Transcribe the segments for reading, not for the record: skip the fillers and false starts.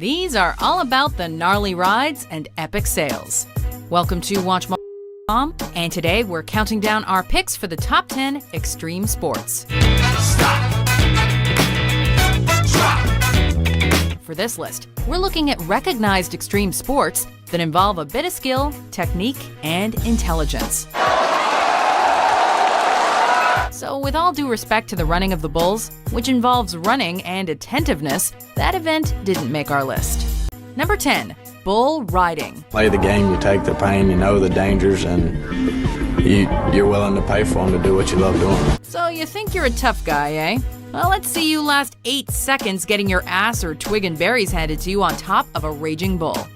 These are all about the gnarly rides and epic sails. Welcome to Watch.com, and today we're counting down our picks for the top 10 extreme sports. Stop. Drop. For this list, we're looking at recognized extreme sports that involve a bit of skill, technique, and intelligence. So with all due respect to the running of the bulls, which involves running and attentiveness, that event didn't make our list. Number 10, bull riding. Play the game, you take the pain, you know the dangers, and you're willing to pay for them to do what you love doing. So you think you're a tough guy, eh? Well, let's see you last 8 seconds getting your ass or twig and berries handed to you on top of a raging bull.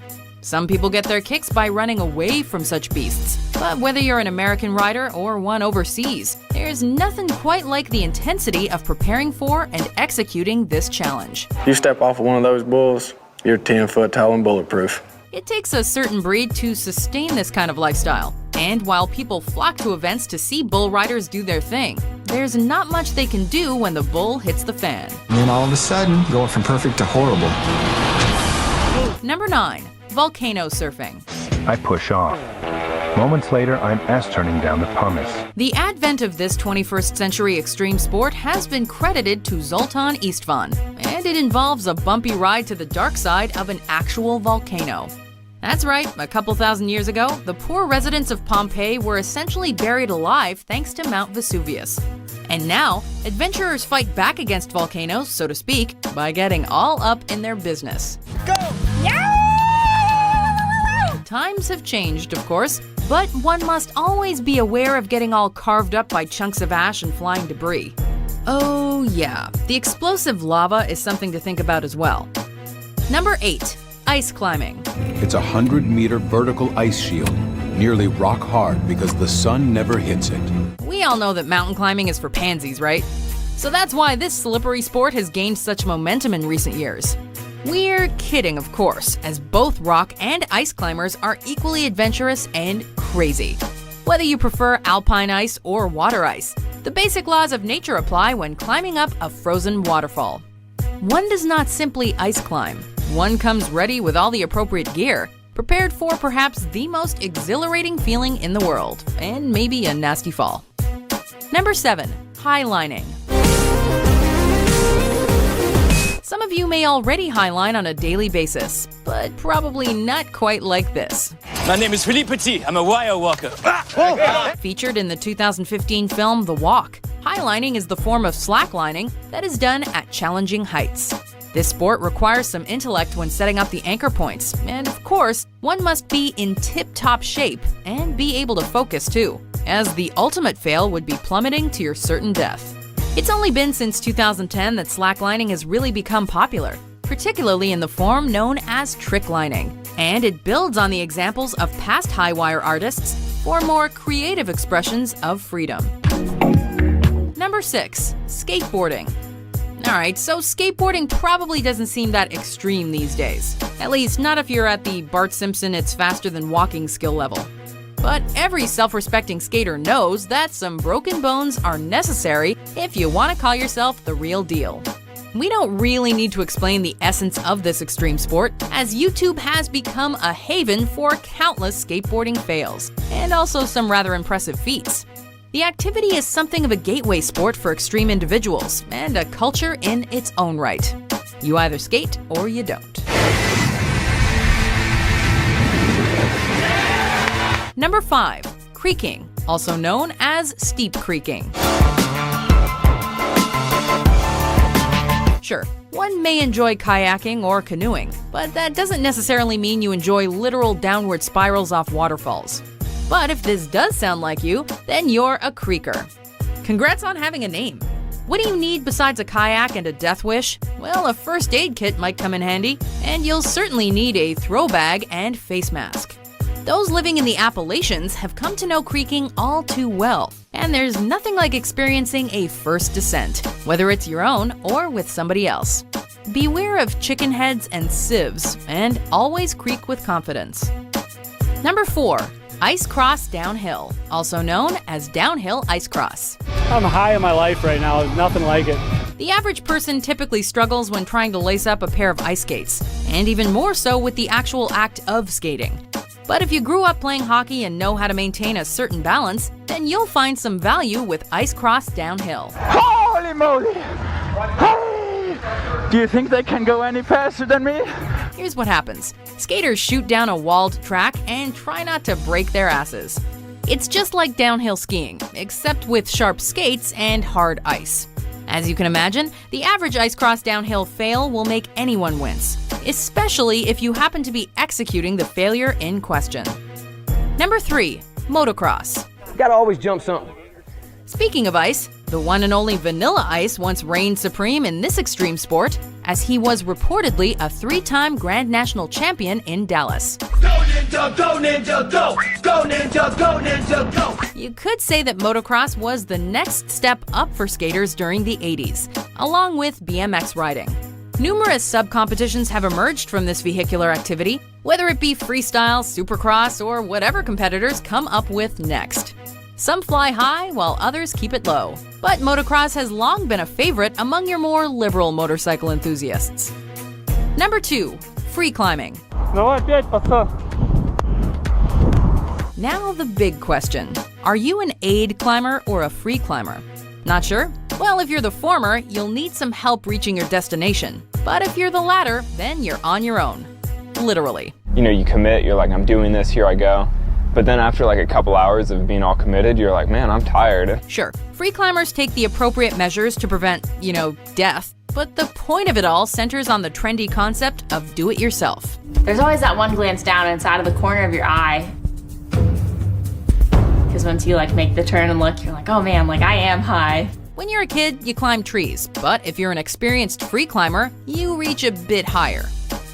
Some people get their kicks by running away from such beasts. But whether you're an American rider or one overseas, there's nothing quite like the intensity of preparing for and executing this challenge. You step off of one of those bulls, you're 10 foot tall and bulletproof. It takes a certain breed to sustain this kind of lifestyle. And while people flock to events to see bull riders do their thing, there's not much they can do when the bull hits the fan. And then all of a sudden, going from perfect to horrible. Number 9. Volcano surfing. I push off. Moments later, I'm S-turning down the pumice. The advent of this 21st century extreme sport has been credited to Zoltan Istvan, and it involves a bumpy ride to the dark side of an actual volcano. That's right, a couple thousand years ago, the poor residents of Pompeii were essentially buried alive thanks to Mount Vesuvius. And now, adventurers fight back against volcanoes, so to speak, by getting all up in their business. Go! Yeah! Times have changed, of course, but one must always be aware of getting all carved up by chunks of ash and flying debris. Oh yeah, the explosive lava is something to think about as well. Number 8. Ice climbing. It's a 100-meter vertical ice shield, nearly rock hard because the sun never hits it. We all know that mountain climbing is for pansies, right? So that's why this slippery sport has gained such momentum in recent years. We're kidding, of course, as both rock and ice climbers are equally adventurous and crazy. Whether you prefer alpine ice or water ice, the basic laws of nature apply when climbing up a frozen waterfall. One does not simply ice climb. One comes ready with all the appropriate gear, prepared for perhaps the most exhilarating feeling in the world, and maybe a nasty fall. Number 7. Highlining. Some of you may already highline on a daily basis, but probably not quite like this. My name is Philippe Petit. I'm a wire walker. Featured in the 2015 film The Walk, highlining is the form of slacklining that is done at challenging heights. This sport requires some intellect when setting up the anchor points, and of course, one must be in tip-top shape and be able to focus too, as the ultimate fail would be plummeting to your certain death. It's only been since 2010 that slacklining has really become popular, particularly in the form known as tricklining, and it builds on the examples of past high-wire artists for more creative expressions of freedom. Number 6. Skateboarding. Alright, so skateboarding probably doesn't seem that extreme these days. At least not if you're at the Bart Simpson it's faster than walking skill level. But every self-respecting skater knows that some broken bones are necessary if you want to call yourself the real deal. We don't really need to explain the essence of this extreme sport, as YouTube has become a haven for countless skateboarding fails, and also some rather impressive feats. The activity is something of a gateway sport for extreme individuals, and a culture in its own right. You either skate or you don't. Number 5. Creeking, also known as steep creeking. Sure, one may enjoy kayaking or canoeing, but that doesn't necessarily mean you enjoy literal downward spirals off waterfalls. But if this does sound like you, then you're a creeker. Congrats on having a name. What do you need besides a kayak and a death wish? Well, a first aid kit might come in handy, and you'll certainly need a throw bag and face mask. Those living in the Appalachians have come to know creeking all too well, and there's nothing like experiencing a first descent, whether it's your own or with somebody else. Beware of chicken heads and sieves, and always creek with confidence. Number 4. Ice cross downhill, also known as downhill ice cross. I'm high in my life right now, nothing like it. The average person typically struggles when trying to lace up a pair of ice skates, and even more so with the actual act of skating. But if you grew up playing hockey and know how to maintain a certain balance, then you'll find some value with ice cross downhill. Holy moly! Hey! Do you think they can go any faster than me? Here's what happens. Skaters shoot down a walled track and try not to break their asses. It's just like downhill skiing, except with sharp skates and hard ice. As you can imagine, the average ice cross downhill fail will make anyone wince, especially if you happen to be executing the failure in question. Number 3, motocross. You gotta always jump something. Speaking of ice, the one and only Vanilla Ice once reigned supreme in this extreme sport, as he was reportedly a 3-time Grand National Champion in Dallas. Go Ninja, go Ninja, go! Go Ninja, go Ninja, go! You could say that motocross was the next step up for skaters during the 80s, along with BMX riding. Numerous sub-competitions have emerged from this vehicular activity, whether it be freestyle, supercross, or whatever competitors come up with next. Some fly high while others keep it low, but motocross has long been a favorite among your more liberal motorcycle enthusiasts. Number 2, free climbing. Now the big question. Are you an aid climber or a free climber? Not sure? Well, if you're the former, you'll need some help reaching your destination. But if you're the latter, then you're on your own. Literally. You know, you commit, you're like, I'm doing this, here I go. But then after like a couple hours of being all committed, you're like, man, I'm tired. Sure, free climbers take the appropriate measures to prevent, death. But the point of it all centers on the trendy concept of do-it-yourself. There's always that one glance down inside of the corner of your eye. Because once you make the turn and look, you're like, oh man, I am high. When you're a kid, you climb trees. But if you're an experienced free climber, you reach a bit higher.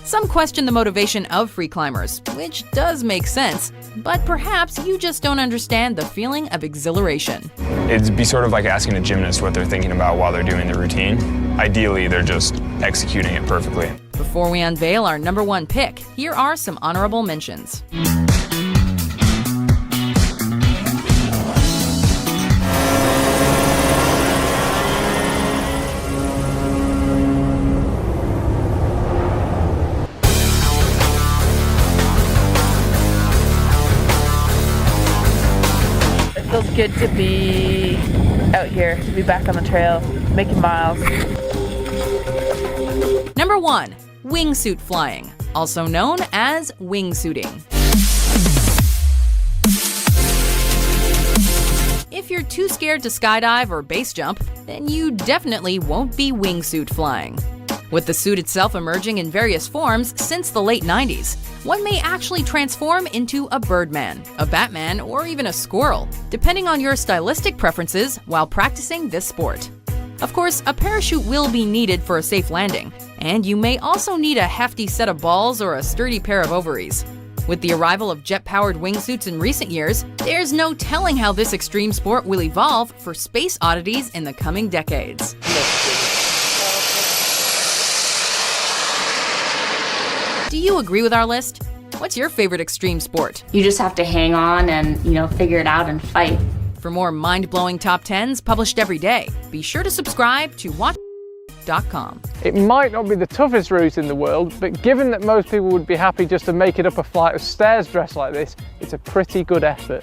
Some question the motivation of free climbers, which does make sense, but perhaps you just don't understand the feeling of exhilaration. It'd be sort of like asking a gymnast what they're thinking about while they're doing the routine. Ideally, they're just executing it perfectly. Before we unveil our number 1 pick, here are some honorable mentions. Feels good to be out here, to be back on the trail, making miles. Number 1, wingsuit flying, also known as wingsuiting. If you're too scared to skydive or base jump, then you definitely won't be wingsuit flying. With the suit itself emerging in various forms since the late 90s, one may actually transform into a birdman, a Batman, or even a squirrel, depending on your stylistic preferences while practicing this sport. Of course, a parachute will be needed for a safe landing, and you may also need a hefty set of balls or a sturdy pair of ovaries. With the arrival of jet-powered wingsuits in recent years, there's no telling how this extreme sport will evolve for space oddities in the coming decades. Do you agree with our list? What's your favorite extreme sport? You just have to hang on and, figure it out and fight. For more mind-blowing top 10s published every day, be sure to subscribe to watch.com. It might not be the toughest route in the world, but given that most people would be happy just to make it up a flight of stairs dressed like this, it's a pretty good effort.